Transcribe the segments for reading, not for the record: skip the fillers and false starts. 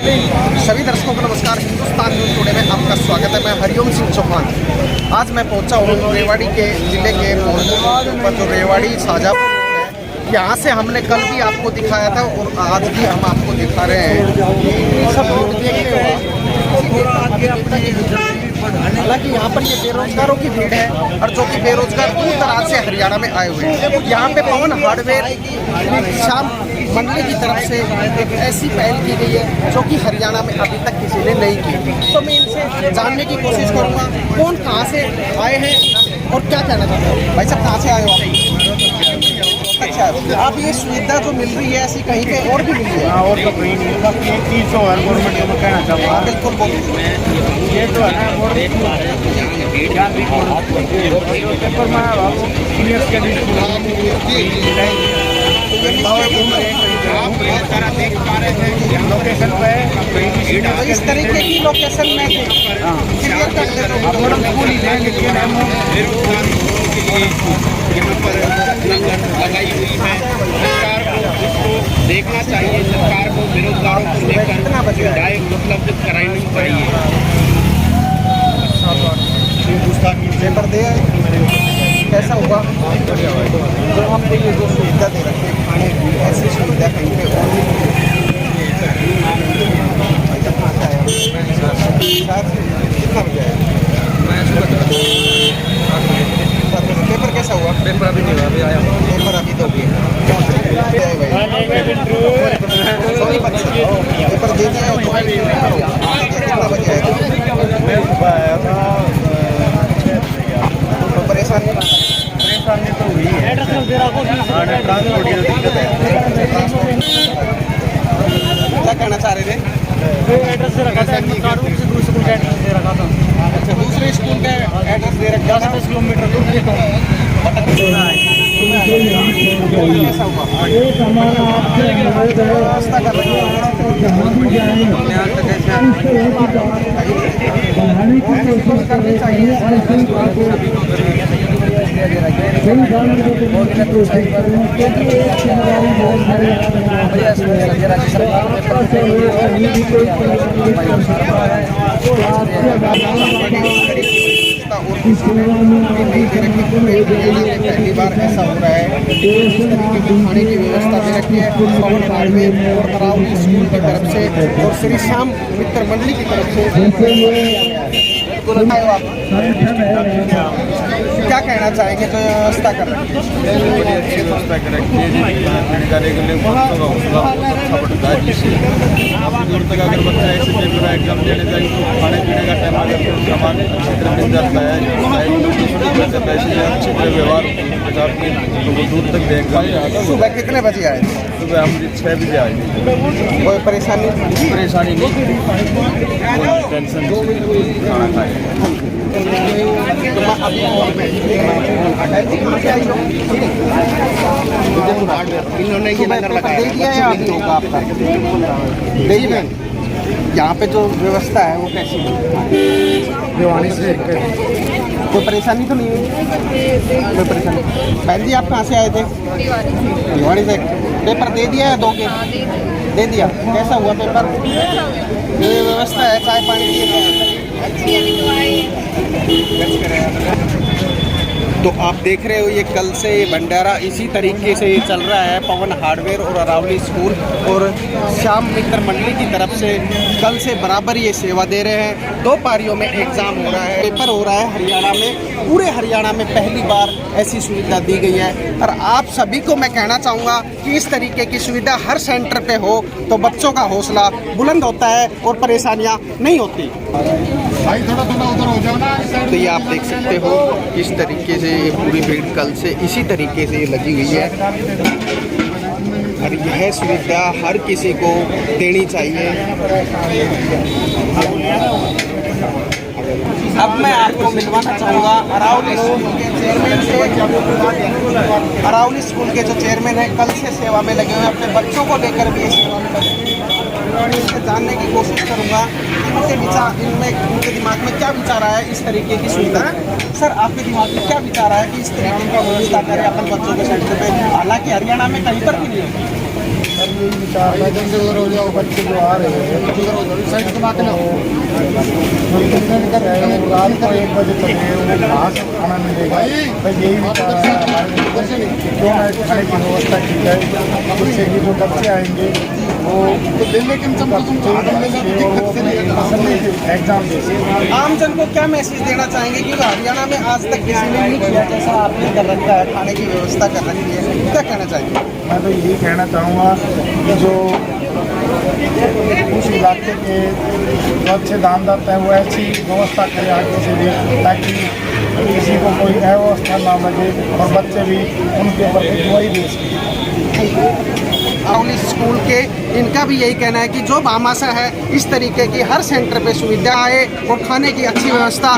सभी दर्शकों को नमस्कार। हिंदुस्तान न्यूज़ टुडे में आपका स्वागत है। मैं हरिओम सिंह चौहान। आज मैं पहुंचा हूँ रेवाड़ी के ज़िले के पर जो रेवाड़ी शाहजहाँपुर है, यहाँ से हमने कल भी आपको दिखाया था और आज भी हम आपको दिखा रहे हैं। सब लोग देख रहे हैं। हालांकि यहाँ पर ये बेरोजगारों की भीड़ है और जो कि बेरोजगार दूर दराज से हरियाणा में आए हुए हैं। यहाँ पे पवन हार्डवेयर शाम मंडली की तरफ से एक ऐसी पहल की गई है जो कि हरियाणा में अभी तक किसी ने नहीं की। तो मैं इनसे जानने की कोशिश करूँगा कौन कहाँ से आए हैं और क्या कहना चाहते हैं। भाई साहब, कहाँ से आए हो आप? अच्छा, आप ये सुविधा जो मिल रही है ऐसी कहीं पे और भी मिल रही है? हाँ, और तो कहीं नहीं, बाकी एक चीज़ तो हर गवर्नमेंट को मैं कहना चाहूँगा। बिल्कुल बोलिए। ये तो है ना पेपर में सीनियर स्टडी लोकेशन पे इस तरीके की लोकेशन में क्लियर कर दे तो स्कूल ही है, लेकिन हम यहाँ पर लगाई हुई है। सरकार को इसको देखना चाहिए। सरकार को बेरोजगारों को लेकर सुविधाएं उपलब्ध करानी चाहिए। पेपर दे कैसा हुआ? जो हमको ये जो सुविधा दे रखे हैं खाने की, ऐसी सुविधा कहीं पे और नहीं कितना बजे आया? पेपर कैसा हुआ? पेपर अभी नहीं हुआ, अभी आया हूँ। पेपर अभी दोगे? पेपर दे दिया? कितना बजे आया? परेशानी तो हुई है। ट्रांसपोर्ट की दिक्कत है। क्या कहना चाह रहे थे? एड्रेस से रखा था, दूसरे स्कूल का एड्रेस दे रखा था। अच्छा, दूसरे स्कूल का एड्रेस दे रखा था। 10 किलोमीटर दूर थे तो कैसा हुआ? व्यवस्था कर रही पहली बार ऐसा हो रहा है कि इस तरीके की खाने की व्यवस्था दे रखी है पवन हार्डवेयर और अरावली स्कूल की तरफ से और श्री श्याम मित्र मंडली की तरफ से। क्या कहना चाहेंगे? तो व्यवस्था कर रहे हैं, अच्छी व्यवस्था कर रखी है। जाने के लिए बच्चों का हौसला बहुत अच्छा बढ़ता है, जिससे काफ़ी दूर तक अगर बच्चा ऐसे पेपर एग्जाम देने जाए तो खाने पीने का टाइम अगर सामान अच्छी तरह मिल जाता है, पैसे या अच्छी तरह व्यवहार तो वो दूर तक दे एग्जाम। सुबह कितने बजे आए? सुबह हम 6 बजे आए थे। कोई परेशानी नहीं, टेंशन खाना खाए। इन्होंने ये नंबर लगाया दे दिया है या अभी होगा आपका? दे ही दें। यहाँ पे जो व्यवस्था है वो कैसी है? भिवानी से कोई परेशानी तो नहीं हुई? कोई परेशानी? बहन जी, आप कहाँ से आए थे? भिवानी से। पेपर दे दिया है? दोगे? दे दिया। कैसा हुआ पेपर? ये व्यवस्था है, चाय पानी की तो आप देख रहे हो ये कल से भंडारा इसी तरीके से ये चल रहा है। पवन हार्डवेयर और अरावली स्कूल और श्याम मित्र मंडली की तरफ से कल से बराबर ये सेवा दे रहे हैं। 2 पारियों में एग्ज़ाम हो रहा है, पेपर हो रहा है हरियाणा में। पूरे हरियाणा में पहली बार ऐसी सुविधा दी गई है और आप सभी को मैं कहना चाहूँगा कि इस तरीके की सुविधा हर सेंटर पे हो तो बच्चों का हौसला बुलंद होता है और परेशानियाँ नहीं होती। तो ये आप देख सकते हो इस तरीके से ये पूरी भीड़ कल से इसी तरीके से लगी हुई है और यह सुविधा हर किसी को देनी चाहिए। अब मैं आपको मिलवाना चाहूँगा अरावली स्कूल के चेयरमैन से। अरावली स्कूल के जो चेयरमैन है कल से सेवा में लगे हुए हैं, अपने बच्चों को लेकर भी सेवा में लगे हुए हैं। इनसे जानने की कोशिश करूँगा इनके विचार, इनके दिमाग में क्या विचार आया है इस तरीके की सुविधा। सर, आपके दिमाग में क्या विचार आया कि इस तरीके का व्यवस्था करें अपन बच्चों के सेंटर पे? हालांकि हरियाणा में कहीं पर भी नहीं है। यही विचार है जैसे उधर हो जाओ बच्चे जो आ रहे हैं साइड कमा के ना रात को 1 बजे तक वो घास खाना मिलेगा। भाई यही विचार है हमारे क्यों ना खाने की व्यवस्था की जाए, जिससे कि जो बच्चे आएंगे वो एग्जाम दे सकें। आम जन को क्या मैसेज देना चाहेंगे, क्योंकि हरियाणा में आज तक किसी ने नहीं किया जैसा आपने कर रखा है, खाने की व्यवस्था कर रखी है, क्या कहना चाहेंगे? मैं तो यही कहना चाहूँगा कि जो उस इलाके के जो अच्छे दानदाता है वो ऐसी व्यवस्था करें आगे से भी, ताकि किसी को कोई अव्यवस्था ना लगे और बच्चे भी उनके प्रति दुआई दे सकें। अरावली स्कूल के इनका भी यही कहना है कि जो भामाशाह है इस तरीके की हर सेंटर पे सुविधा है और खाने की अच्छी व्यवस्था।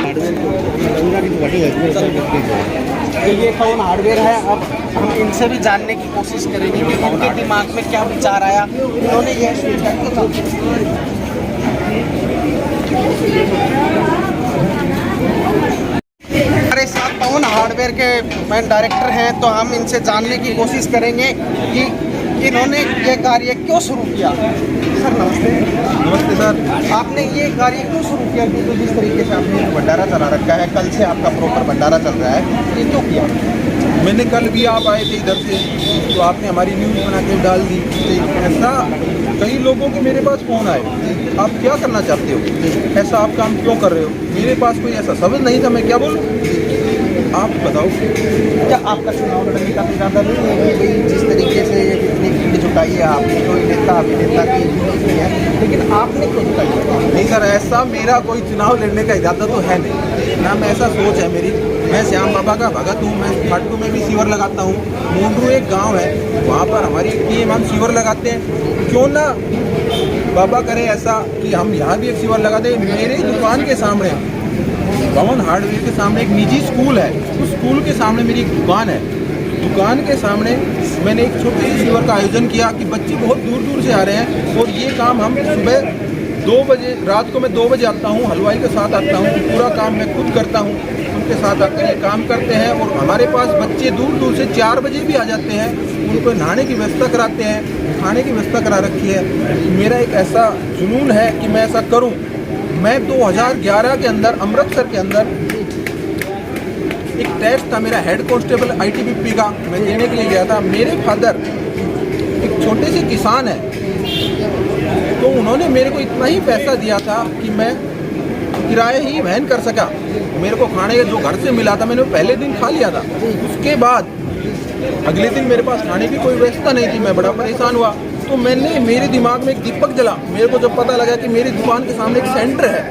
तो ये कौन हार्डवेयर है, अब हम इनसे भी जानने की कोशिश करेंगे कि इनके दिमाग में क्या विचार आया, इन्होंने यह सोचा कि हमारे साथ पवन हार्डवेयर के मैन डायरेक्टर हैं, तो हम इनसे जानने की कोशिश करेंगे कि इन्होंने ये कार्य क्यों शुरू किया। सर नमस्ते। नमस्ते सर। आपने ये कार्य क्यों शुरू किया, क्योंकि जिस तरीके से आपने भंडारा चला रखा है, कल से आपका प्रॉपर भंडारा चल रहा है, ये क्यों किया? मैंने कल भी आप आए थे इधर से, तो आपने हमारी न्यूज़ बना के डाल दी। ऐसा कई लोगों के मेरे पास फ़ोन आए, आप क्या करना चाहते हो, ऐसा आप काम क्यों कर रहे हो? मेरे पास कोई ऐसा शब्द नहीं था, मैं क्या बोलूँ, आप बताओ। क्या आपका चुनाव लड़ने का इरादा नहीं है कि भाई जिस तरीके से इतनी भीड़ जुटाई है आपने, कोई नेता अभिनेता की नहीं है, लेकिन आपने क्यों जुटाई? नहीं सर, ऐसा मेरा कोई चुनाव लड़ने का इरादा तो है नहीं ना, मैं ऐसा सोच है मेरी। मैं श्याम बाबा का भगत हूँ, मैं खाटू में भी सीवर लगाता हूँ। मुंडू एक गांव है, वहाँ पर हमारी टीम हम सीवर लगाते हैं। क्यों ना बाबा करे ऐसा कि हम यहाँ भी एक सीवर लगा दें। मेरे दुकान के सामने, पवन हार्डवेयर के सामने एक निजी स्कूल है, उस स्कूल के सामने मेरी एक दुकान है। दुकान के सामने मैंने एक छोटे से सीवर का आयोजन किया कि बच्चे बहुत दूर दूर से आ रहे हैं, और ये काम हम सुबह 2 बजे, रात को मैं 2 बजे आता हूँ, हलवाई के साथ आता हूँ, पूरा काम मैं खुद करता हूँ, उनके साथ आकर ये काम करते हैं। और हमारे पास बच्चे दूर दूर से 4 बजे भी आ जाते हैं, उनको नहाने की व्यवस्था कराते हैं, खाने की व्यवस्था करा रखी है। मेरा एक ऐसा जुनून है कि मैं ऐसा करूँ। मैं 2011 के अंदर अमृतसर के अंदर एक टेस्ट था मेरा हेड कांस्टेबल ITBP का, मैं देने के लिए गया था। मेरे फादर एक छोटे से किसान है, तो उन्होंने मेरे को इतना ही पैसा दिया था कि मैं किराए ही वहन कर सका। मेरे को खाने जो घर से मिला था मैंने पहले दिन खा लिया था, उसके बाद अगले दिन मेरे पास खाने की कोई व्यवस्था नहीं थी। मैं बड़ा परेशान हुआ, तो मैंने, मेरे दिमाग में एक दीपक जला। मेरे को जब पता लगा कि मेरी दुकान के सामने एक सेंटर है,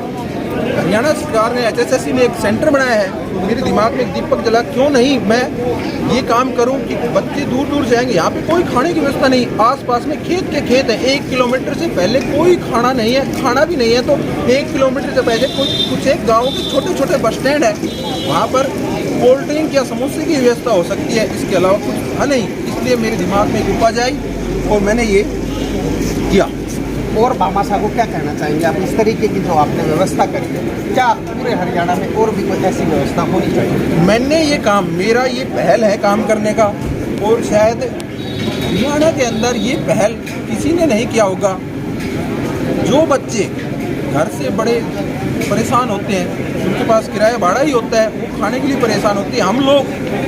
हरियाणा सरकार ने HSSC ने एक सेंटर बनाया है, तो मेरे दिमाग में एक दीपक जला, क्यों नहीं मैं ये काम करूं कि बच्चे दूर दूर से आएंगे, यहाँ पे कोई खाने की व्यवस्था नहीं, आसपास में खेत के खेत है, 1 किलोमीटर से पहले कोई खाना नहीं है, खाना भी नहीं है, तो 1 किलोमीटर से पहले कुछ एक गाँव के छोटे छोटे बस स्टैंड है, वहाँ पर कोल्ड ड्रिंक या समोसे की व्यवस्था हो सकती है, इसके अलावा कुछ है नहीं। इसलिए मेरे दिमाग में एक उपज आई और मैंने ये किया। और भामाशाह को क्या कहना चाहेंगे आप, इस तरीके की जो आपने व्यवस्था करी है, क्या पूरे हरियाणा में और भी कोई ऐसी व्यवस्था होनी चाहिए? मैंने ये काम, मेरा ये पहल है काम करने का, और शायद हरियाणा के अंदर ये पहल किसी ने नहीं किया होगा। जो बच्चे घर से बड़े परेशान होते हैं, उनके पास किराया भाड़ा ही होता है, वो खाने के लिए परेशान होते हैं, हम लोग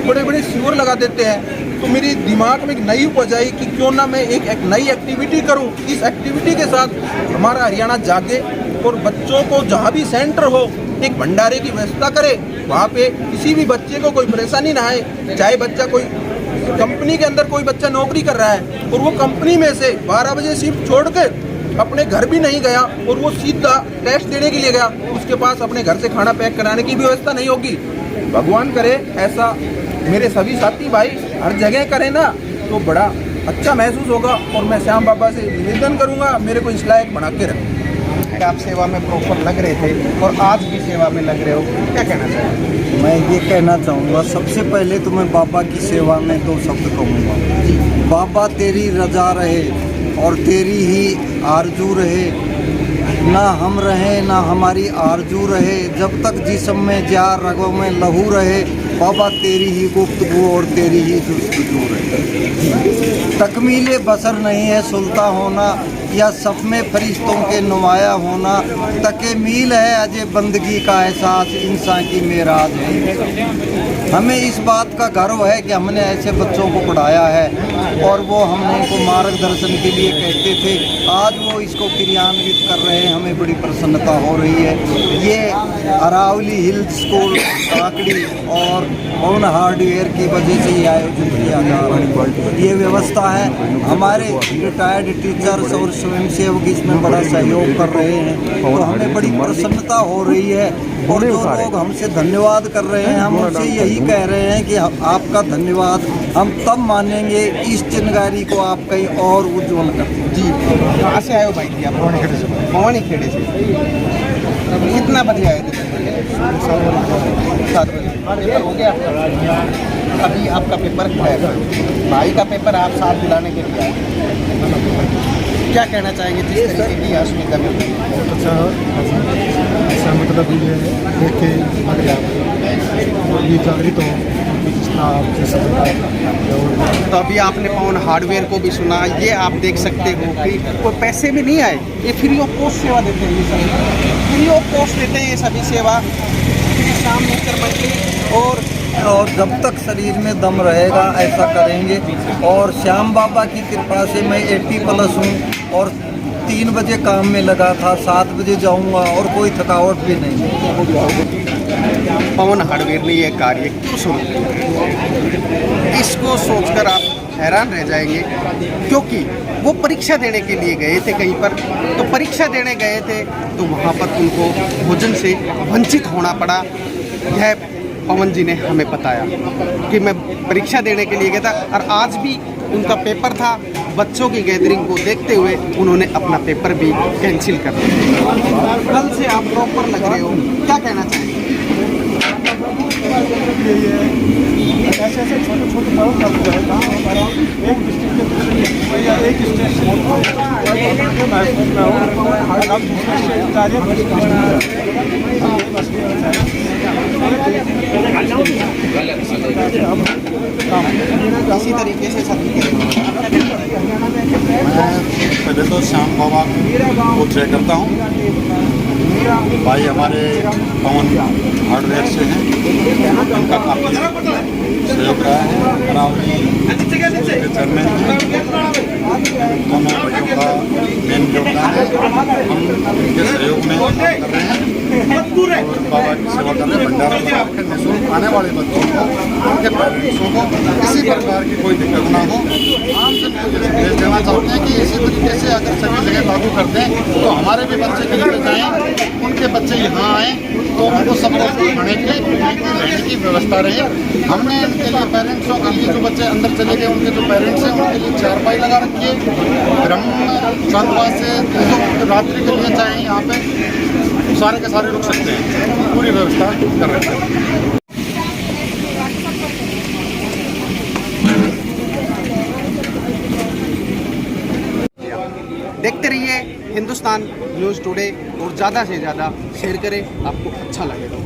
बड़े बड़े सीवर लगा देते हैं। तो मेरे दिमाग में एक नई उपज आई कि क्यों ना मैं एक नई एक्टिविटी करूं। इस एक्टिविटी के साथ हमारा हरियाणा जागे और बच्चों को जहां भी सेंटर हो एक भंडारे की व्यवस्था करे, वहां पे किसी भी बच्चे को कोई परेशानी ना आए। चाहे बच्चा कोई कंपनी के अंदर कोई बच्चा नौकरी कर रहा है और वो कंपनी में से 12 बजे शिफ्ट छोड़ के अपने घर भी नहीं गया और वो सीधा टेस्ट देने के लिए गया, उसके पास अपने घर से खाना पैक कराने की व्यवस्था नहीं होगी। भगवान करे ऐसा मेरे सभी साथी भाई हर जगह करें ना, तो बड़ा अच्छा महसूस होगा। और मैं श्याम बाबा से निवेदन करूंगा मेरे को इस लायक बना के रखें। आप सेवा में प्रॉपर लग रहे थे और आज भी सेवा में लग रहे हो, क्या कहना चाहेंगे? मैं ये कहना चाहूँगा, सबसे पहले तो मैं बाबा की सेवा में 2 शब्द कहूँगा। बाबा तेरी रजा रहे और तेरी ही आरजू रहे, ना हम रहे ना हमारी आरजू रहे, जब तक जिस्म में जार रगों में लहू रहे, बाबा तेरी ही गुफ्तगू और तेरी ही जुस्तजू रहे। तकमीले बसर नहीं है सुल्ता होना या सफ में फरिश्तों के नुमाया होना, तके मील है अजय बंदगी का एहसास इंसान की मेराज है। हमें इस बात का गर्व है कि हमने ऐसे बच्चों को पढ़ाया है और वो हमने इनको मार्गदर्शन के लिए कहते थे, आज वो इसको क्रियान्वित कर रहे हैं, हमें बड़ी प्रसन्नता हो रही है। ये अरावली हिल स्कूल काकड़ी और पवन हार्डवेयर की वजह से ये आयोजित किया जा रहा है। ये व्यवस्था है, हमारे रिटायर्ड टीचर्स और स्वयंसेवक इसमें बड़ा सहयोग कर रहे हैं, तो हमें बड़ी प्रसन्नता हो रही है। और जो लोग हमसे धन्यवाद कर रहे हैं, हम उनसे यही कह रहे हैं कि आपका धन्यवाद हम तब मानेंगे इस चिनगारी को आप कहीं और उज्जवल कर। जी, कहाँ से आए हो भाई जी आप? भवानी खेड़े से। कितना बजे आए थे? 7 बजे। पेपर हो गया आपका? अभी आपका पेपर है, भाई का पेपर आप साथ दिलाने के लिए आए। क्या कहना चाहेंगे जिस तरीके की असुविधा में? ऐसा मतलब ये देख के लग गया और ये जागृत हो जितना आप जैसा तो अभी आपने पवन हार्डवेयर को भी सुना, ये आप देख सकते हो कि कोई पैसे भी नहीं आए, ये फ्री ऑफ कॉस्ट सेवा देते हैं, ये सभी फ्री ऑफ कॉस्ट देते हैं ये सभी सेवा। शाम मित्र मंडली और जब तक शरीर में दम रहेगा ऐसा करेंगे। और श्याम बाबा की कृपा से मैं 80+ हूँ और 3 बजे काम में लगा था, 7 बजे जाऊँगा और कोई थकावट भी नहीं। पवन हार्डवेयर ने यह कार्य क्यों शुरू किया, इसको सोचकर आप हैरान रह जाएंगे, क्योंकि वो परीक्षा देने के लिए गए थे कहीं पर, तो परीक्षा देने गए थे तो वहाँ पर उनको भोजन से वंचित होना पड़ा। यह पवन जी ने हमें बताया कि मैं परीक्षा देने के लिए गया था और आज भी उनका पेपर था, बच्चों की गैदरिंग को देखते हुए उन्होंने अपना पेपर भी कैंसिल कर दिया। कल से आप प्रॉपर लग रहे हो, क्या कहना चाहेंगे? ऐसे ऐसे छोटे छोटे मॉडल करते हैं जहाँ हमारा एक डिस्ट्रिक्ट के या एक स्टेट से महसूस ना हो, अब दूसरे स्टेट जा इसी तरीके से सभी पहले तो श्याम बाबा को जय करता हूँ। भाई हमारे पवन हार्डवेयर से हैं, उनका काफ़ी सहयोग रहा है। अरावली के चेयरमैन हैं, दोनों भाइयों का मेन योगदान है। हम उनके सहयोग में काम कर रहे हैं और बाबा की सेवा कर रहे हैं। भंडारा साहब के निःशुल्क आने वाले बच्चों को, उनके पेरेंट्सों को किसी प्रकार की कोई दिक्कत ना हो। आम जनता को भेज देना चाहते हैं कि इसी तरीके से अगर सभी जगह लागू कर दें तो हमारे भी बच्चे कहीं पर जाएँ, उनके बच्चे यहाँ आएँ तो उनको सब खाने की रहने की व्यवस्था रहे। हमने इनके लिए पेरेंट्सों के लिए, जो बच्चे अंदर चले गए उनके जो पेरेंट्स हैं उनके लिए चारपाई लगा रखी है। ब्रह्म शांतवास से जो रात्रि के लिए चाहें यहाँ पे सारे के सारे रुक सकते हैं, पूरी व्यवस्था कर रहे हैं। देखते रहिए हिंदुस्तान न्यूज़ टुडे और ज़्यादा से ज़्यादा शेयर करें, आपको अच्छा लगेगा।